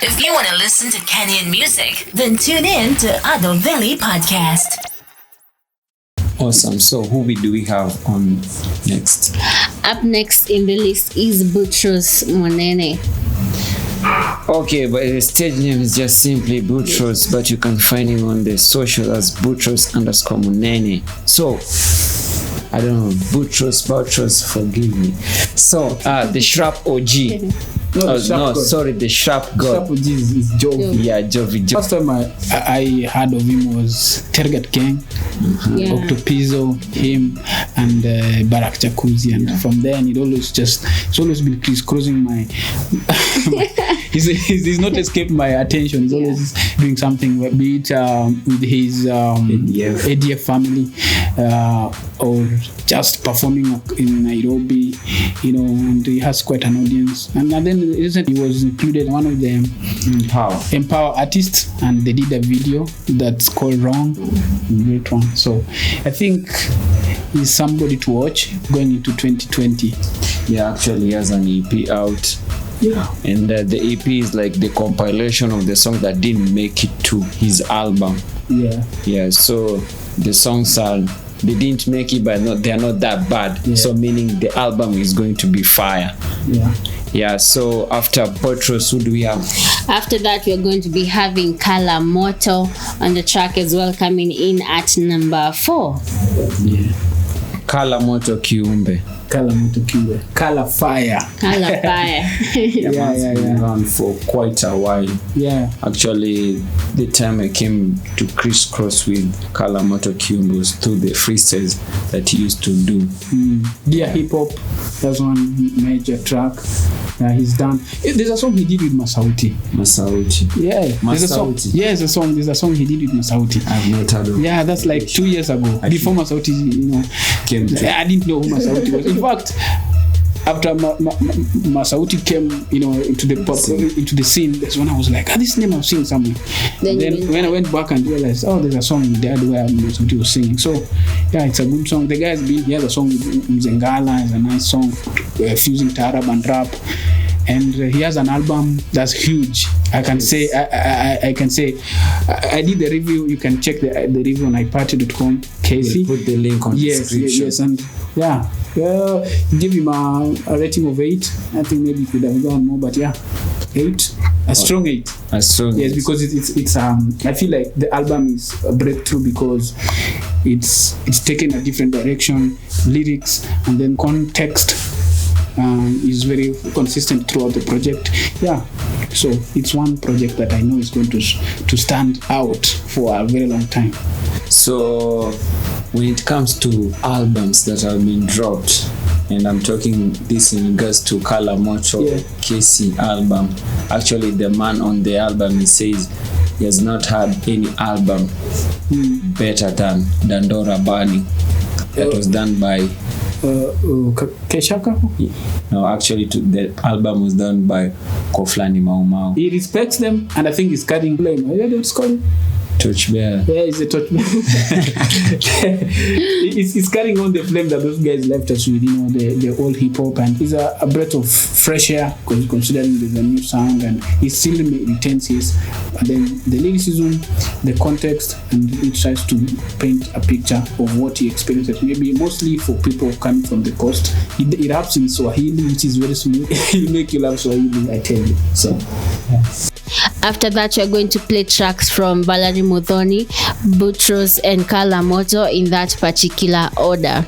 If you want to listen to Kenyan music, then tune in to Veli Podcast. Awesome. So who do we have on next? Up next in the list is Boutros Monene. Okay, but the stage name is just simply Boutros, but you can find him on the social as Boutros_Monene. So, I don't know, Boutros, forgive me. So, the Shrap OG. The Shrap God. Shrap OG is Jovi. Yeah, Jovi. First time I heard of him was Tergat Gang, Octopizzo, him, and Barak Jacuzzi, and from there, and it's always been crisscrossing my. He's not escaped my attention. He's always doing something, be it with his ADF family, or just performing in Nairobi, and he has quite an audience. And then recently he was included one of the Empower artists, and they did a video that's called Wrong, great one. So I think he's somebody to watch going into 2020. Yeah, actually he has an EP out. Yeah. And the EP is like the compilation of the songs that didn't make it to his album. Yeah. Yeah, so the songs they didn't make it, but they're not that bad. Yeah. So meaning the album is going to be fire. Yeah. Yeah, so after Boutros, who do we have? After that, we're going to be having Kaa La Moto on the track as well, coming in at number 4. Yeah. Kaa La Moto Kiumbe. Kaa La Moto Kiumbe. Kaa La Fire. Kaa La Fire. Yeah. Been around for quite a while. Yeah. Actually, the time I came to crisscross with Kaa La Moto Kiumbe was through the freestyles that he used to do. Dear Hip Hop, that's one major track he's done. There's a song he did with Masauti. Yeah. There's a song he did with Masauti. I've not heard of. Yeah, that's like 2 years ago. Before Masauti, came to. I didn't know who Masauti was. In fact, after Masauti came, into the scene, that's when I was like, this name I've seen somewhere. Then when I went back and realized, there's a song there where Masauti was singing. So, yeah, it's a good song. The guy's been here. The song with Nzenza is a nice song, fusing Taarab and rap. And he has an album that's huge. I can say I did the review. You can check the review on iparty.com. Kesi. We'll put the link on the description. Yes, and give him a rating of 8. I think maybe it could have gone more, but 8. A strong 8. Yes, because it's I feel like the album is a breakthrough because it's taken a different direction, lyrics, and then context. Is very consistent throughout the project. Yeah, so it's one project that I know is going to stand out for a very long time. So when it comes to albums that have been dropped, and I'm talking this in regards to Kaa La Moto Kesi album, actually the man on the album, he says he has not had any album better than Dandora Bani that was done by Keshaka? No, actually the album was done by Koflani Mau. He respects them, and I think he's carrying blame. What's called? Torchbearer. Yeah, he's a torchbearer. He's carrying on the flame that those guys left us with, the old hip hop, and he's a breath of fresh air considering there's a new sound, and he still retains his. And then the lyricism, the context, and he tries to paint a picture of what he experiences. Maybe mostly for people coming from the coast. He raps in Swahili, which is very smooth. He'll make you love Swahili, I tell you. So. Yeah. After that, we're going to play tracks from Valerie Muthoni, Boutros, and Kaa La Moto in that particular order.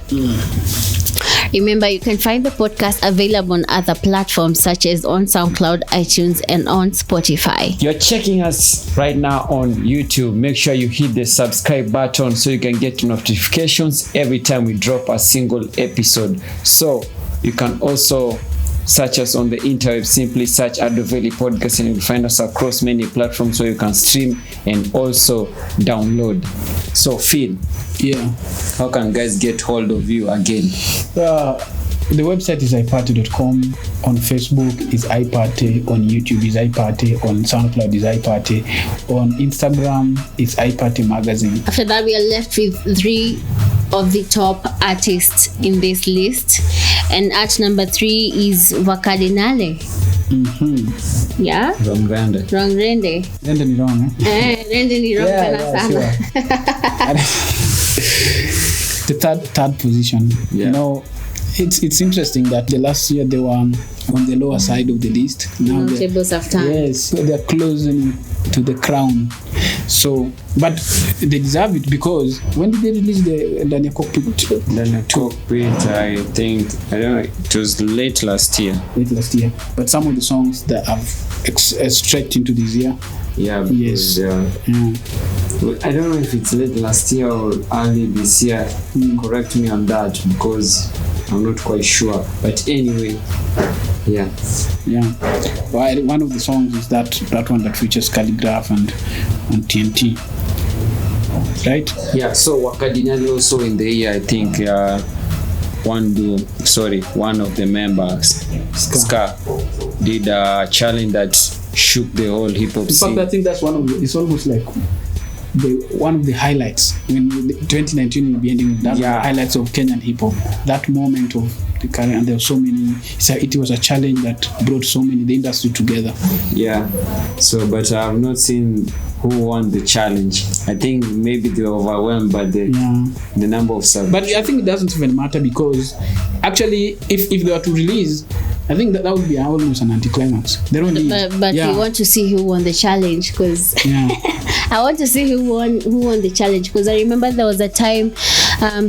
Remember, you can find the podcast available on other platforms such as on SoundCloud, iTunes, and on Spotify. You're checking us right now on YouTube. Make sure you hit the subscribe button so you can get notifications every time we drop a single episode. So you can also search us on the interweb. Simply search Veli Podcast and you'll find us across many platforms so you can stream and also download. So Phil, how can guys get hold of you again? The website is iparty.com. On Facebook is iparty. On YouTube is iparty. On SoundCloud is iparty. On Instagram is iparty magazine. After that, we are left with 3 of the top artists in this list. And at number 3 is Wakadinali. Yeah? Wrong render. Wrong rende. Rende ni wrong, Rende ni wrong sana sana. The third position. Yeah. You know, it's interesting that the last year they were on the lower side of the list. Now Tables have turned. yes, so they're closing to the crown. So, but they deserve it because when did they release the Daniel Cockpit? Then Cockpit, I think, I don't know, it was late last year. But some of the songs that have stretched into this year. Yeah, Yes. I don't know if it's late last year or early this year. Correct me on that because I'm not quite sure. But anyway, yeah. Well, one of the songs is that one that features Khaligraph and TNT. Right? Yeah, so Wakadinali also in the year, I think one of the members, Ska, did a challenge that shook the whole hip hop scene. In fact, I think that's it's almost like one of the highlights when 2019 will be ending with that. Yeah. Highlights of Kenyan hip hop. That moment of the career, and there were so many. It was a challenge that brought the industry together. Yeah. So, but I have not seen who won the challenge. I think maybe they were overwhelmed by the number of subs. But I think it doesn't even matter because actually, if they were to release, I think that would be almost an anticlimax. They don't need. But you want to see who won the challenge because I want to see who won the challenge because I remember there was a time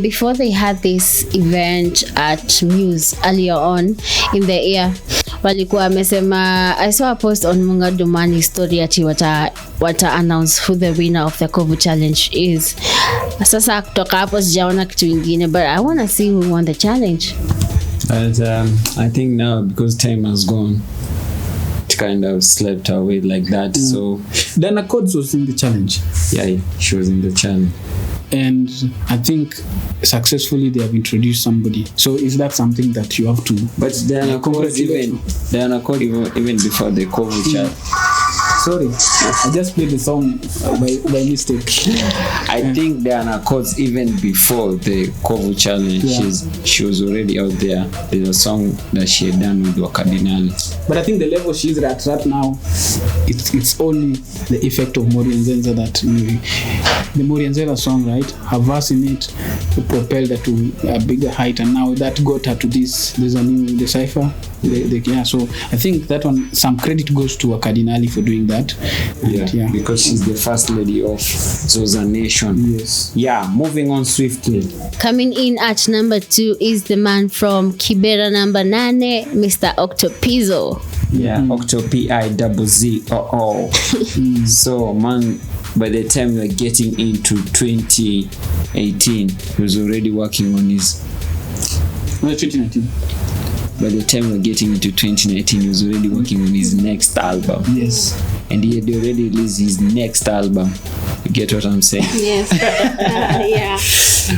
before they had this event at Muse earlier on in the year. Walikuwa wamesema, I saw a post on Munga Dumani story ati wata announce who the winner of the K.O.B challenge is. Sasa kutoka hapo sijaona kitu ingine, but I want to see who won the challenge. But I think now because time has gone, it kind of slept away like that. So Dana Codes was in the challenge. Yeah, she was in the challenge. And I think successfully they have introduced somebody. So is that something that you have to? But Diana Code even before the K.O.B challenge. Sorry, I just played the song by mistake. I think Diana Codes even before the K.O.B challenge, she was already out there. There's a song that she had done with Wakadinali. But I think the level she's at right now, it's only the effect of Morio and Nzenza that the Morio and Nzenza song, right? Her verse in it propelled her to a bigger height, and now that got her to this. There's a new decipher. So I think that one, some credit goes to Wakadinali for doing that. And because she's the first lady of Zoza Nation. Yes. Yeah, moving on swiftly. Coming in at number 2 is the man from Kibera number 9, Mr. Octopizzo. Yeah, Octopizzo. So, man, by the time we are getting into 2018, he was already working on his... 2019. By the time we're getting into 2019, he was already working on his next album. Yes. And he had already released his next album. You get what I'm saying? Yes. Yeah.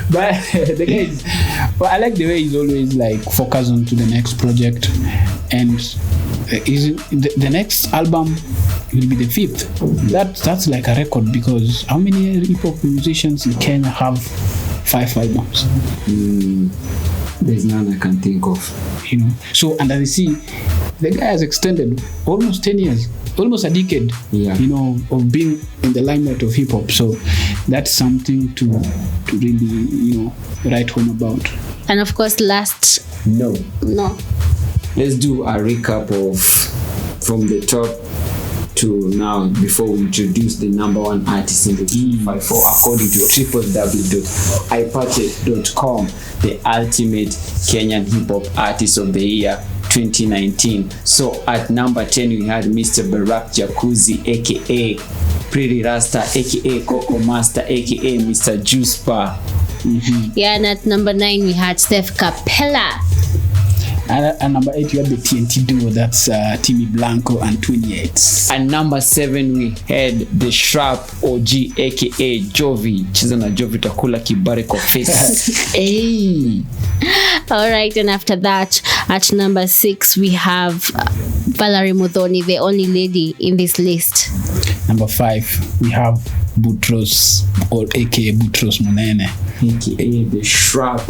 But the guy is, I like the way he's always like focused on to the next project. And the next album will be the 5th. That's like a record because how many hip-hop musicians in Kenya have 5 albums? There's none I can think of. So, and as you see, the guy has extended almost 10 years, almost a decade, of being in the limelight of hip hop. So that's something to really, write home about. And of course, last. No. Let's do a recap of from the top to now before we introduce the number 1 artist in the 254 according to www.iparted.com, the ultimate Kenyan hip hop artist of the year 2019. So at number 10 we had Mr. Barack Jacuzzi aka Pretty Rasta aka Coco Master aka Mr. Juice Bar. Yeah, and at number 9 we had Steph Capella. And number 8 you had the TNT duo, that's Timmy Blanco and 28. And number 7 we had the Shrap OG aka Jovi. Chiza na Jovi takula kibare kwa face. Hey. All right, and after that at number 6 we have Valerie Muthoni, the only lady in this list. Number 5 we have Boutros, or aka Boutros Munene, aka the Shrap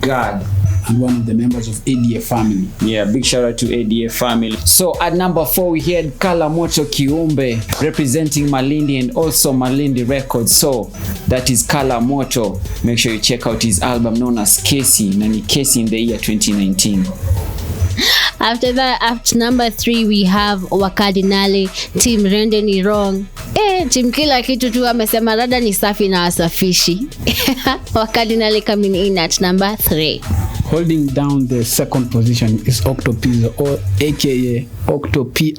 God. and one of the members of ADF family. Yeah, big shout out to ADF family. So at number 4 we had Kaa La Moto Kiumbe representing Malindi and also Malindi Records. So that is Kaa La Moto. Make sure you check out his album known as Kesi. Nani Kesi in the year 2019. After that, after number 3 we have Wakadinali, Team Rende ni Wrong. Team kila kitu tu amesema rada ni safi na asafishi. Wakadinali coming in at number 3. Holding down the second position is Octopizzo, or aka Octopizzo.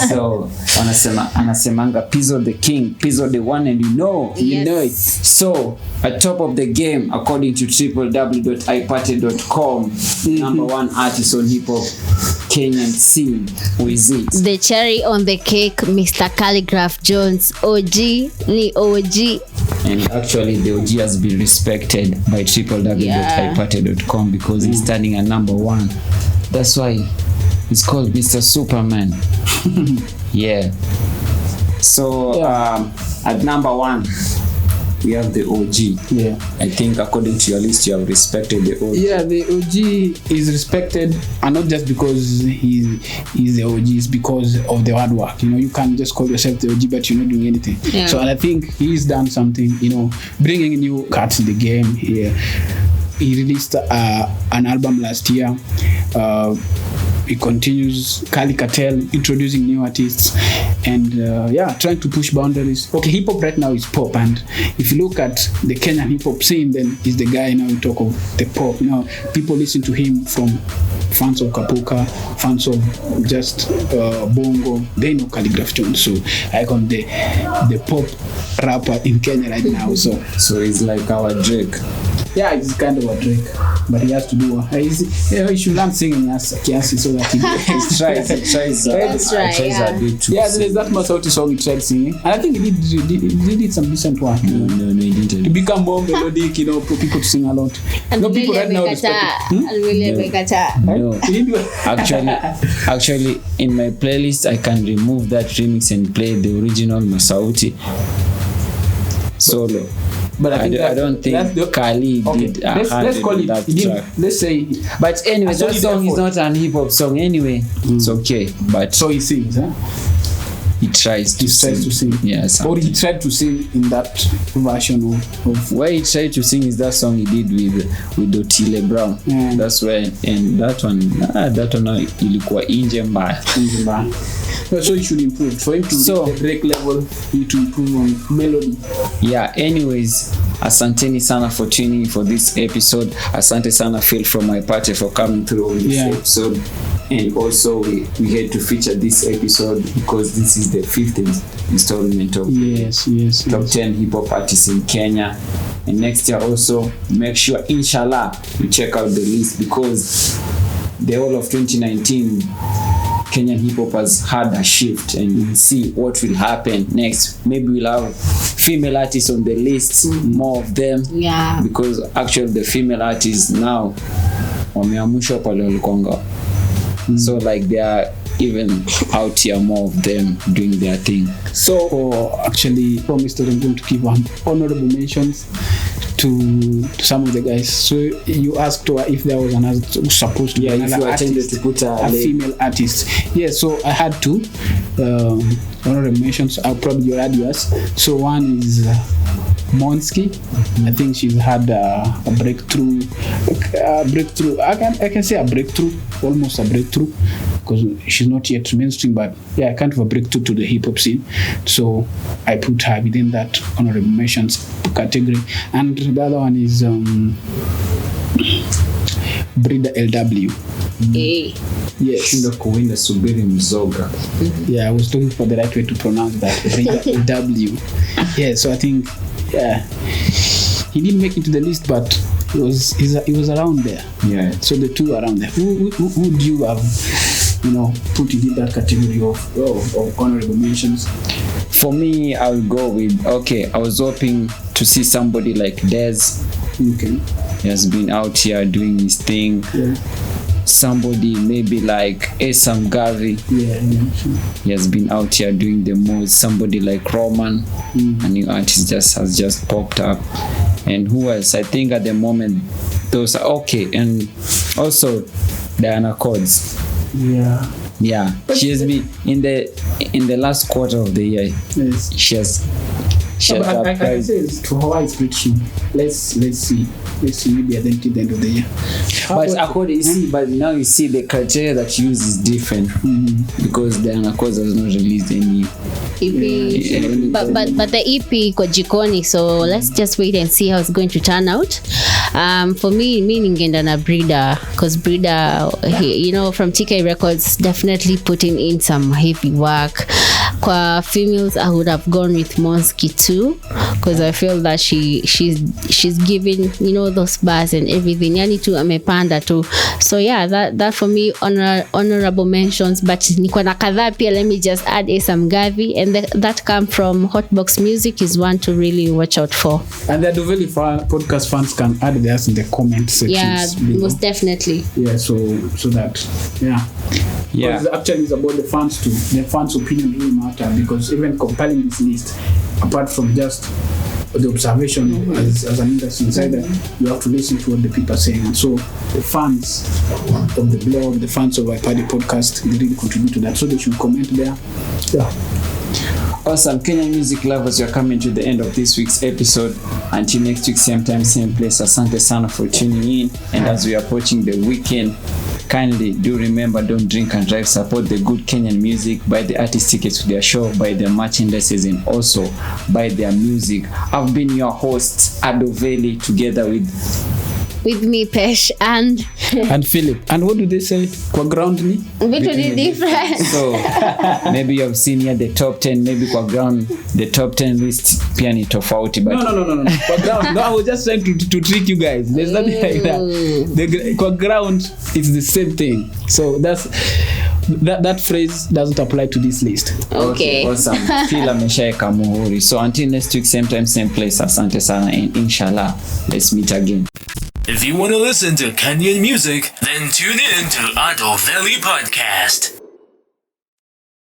So anasemanga Pizzo the king, Pizzo the one, and you know it. So at top of the game, according to www.ipate.com, number 1 artist on hip hop Kenyan scene. Who is it? The cherry on the cake, Mr. Khaligraph Jones. OG ni OG. And actually the OG has been respected by www.ipate.com because he's standing at number 1. That's why it's called Mr. Superman. Yeah. So at number 1 we have the OG. Yeah. I think according to your list you have respected the OG. Yeah, the OG is respected, and not just because he's the OG, it's because of the hard work. You know, you can't just call yourself the OG but you're not doing anything. Yeah. So, and I think he's done something, you know, bringing new cuts in the game. Yeah. He released an album last year. He continues Kali Cartel, introducing new artists, and trying to push boundaries. Okay, hip hop right now is pop, and if you look at the Kenyan hip hop scene, then he's the guy. Now you talk of the pop. You know, people listen to him from fans of Kapuka, fans of just Bongo. They know Khaligraph Jones, so I call the pop rapper in Kenya right now. So he's like our Drake. Yeah, he's kind of a Drake, but he has to do. He should learn singing as Kiasi so that he tries. That's right. Yeah, there's that Masauti song he tried singing, and I think he did some decent work. No, he didn't. To become more melodic, you know, for people to sing a lot. And no, people right now respect it. No. Actually, in my playlist, I can remove that remix and play the original Masauti solo. But I don't think Kali did let's call it that track. Let's say. But anyway, that song is not an hip hop song anyway. It's okay. But so he sings, huh? He tries to sing. Yes. Or he tried to sing in that version of where he tried to sing is that song he did with Otile Brown. Yeah. That's where, and that one ilikuwa inje mbaya. So he should improve. For him to reach the break level, he need to improve on melody. Yeah, anyways, asanteni sana for tuning in for this episode. Asante sana Phil from my party for coming through on this episode. And also we had to feature this episode because this is the 5th installment of top 10 hip hop artists in Kenya. And next year also, make sure inshallah you check out the list because the whole of 2019 Kenyan hip hop has had a shift, and we'll see what will happen next. Maybe we'll have female artists on the list, more of them. Yeah. Because actually the female artists now wameamushwa pale walikonga. So like they are even out here, more of them doing their thing. So actually promised that I'm going to give honorable mentions to some of the guys. So you asked if there was another supposed to be another artist, to put a female artist. Yeah, so I had two honorable mentions. I'll probably add yours. So one is Monski. I think she's had a breakthrough. I can say a breakthrough, almost a breakthrough, because she's not yet mainstream, but yeah, kind of a breakthrough to the hip hop scene. So I put her within that honorable mentions category. And the other one is Brida LW. Hey. Yes. Yeah, I was looking for the right way to pronounce that. Brida LW. Yeah, so I think he didn't make it to the list, but he was around there. Yeah. So the two around there. Who do you have, put in that category of honorable mentions? For me, I'll go with I was hoping to see somebody like Dez. Okay. He has been out here doing his thing. Yeah. Somebody maybe like Esam Gavi. Yeah, sure. He has been out here doing the most. Somebody like Roman, a new artist has just popped up. And who else? I think at the moment those are okay. And also Diana Codes. Yeah, she has been in the last quarter of the year. Yes. She has I can say it's to Hawaii is pretty. Let's see maybe at the end of the year. But according but now you see the criteria that you use is different because Diana Codes has not released any EP. But the EP kwa jikoni, so let's just wait and see how it's going to turn out. For me ningeenda na Breeder, because Breeder, you know, from TK Records, definitely putting in some heavy work. Kwa females, I would have gone with Monsky too, because I feel that she's giving, you know, those bars and everything. Yani tu amepanda tu. So yeah, that for me honorable mentions. But niko na kadhaa pia, let me just add Esam Gavi, and that come from Hotbox Music is one to really watch out for. And the Veli podcast fans can add theirs in the comment section. Yeah, most definitely. Yeah, so that because actually it's about the fans too. The fans' opinion really matter, because even compiling this list, apart from just the observation as an industry insider, you have to listen to what the people are saying. And so the fans of the blog, the fans of iPad podcast, they really contribute to that. So they should comment there. Yeah. Awesome. Kenyan music lovers, you're coming to the end of this week's episode. Until next week, same time, same place. Asante sana for tuning in. And as we are approaching the weekend, kindly do remember, don't drink and drive. Support the good Kenyan music. Buy the artist tickets to their show. Buy their merchandises, and also buy their music. I've been your host, Ado Veli, together with me, Pesh, and Philip. And what do they say? Kwa ground ni? Between different. So maybe you have seen here the top 10. Maybe kwa ground the top 10 list pia ni tofauti. But no. Kwa ground. No, I was just trying to trick you guys. There's nothing like that. Kwa ground, it's the same thing. So that phrase doesn't apply to this list. Okay. Awesome. Feel ameshaeka muhuri. So until next week, same time, same place. Asante sana, and inshallah, let's meet again. If you want to listen to Kenyan music, then tune in to Ado Veli Podcast.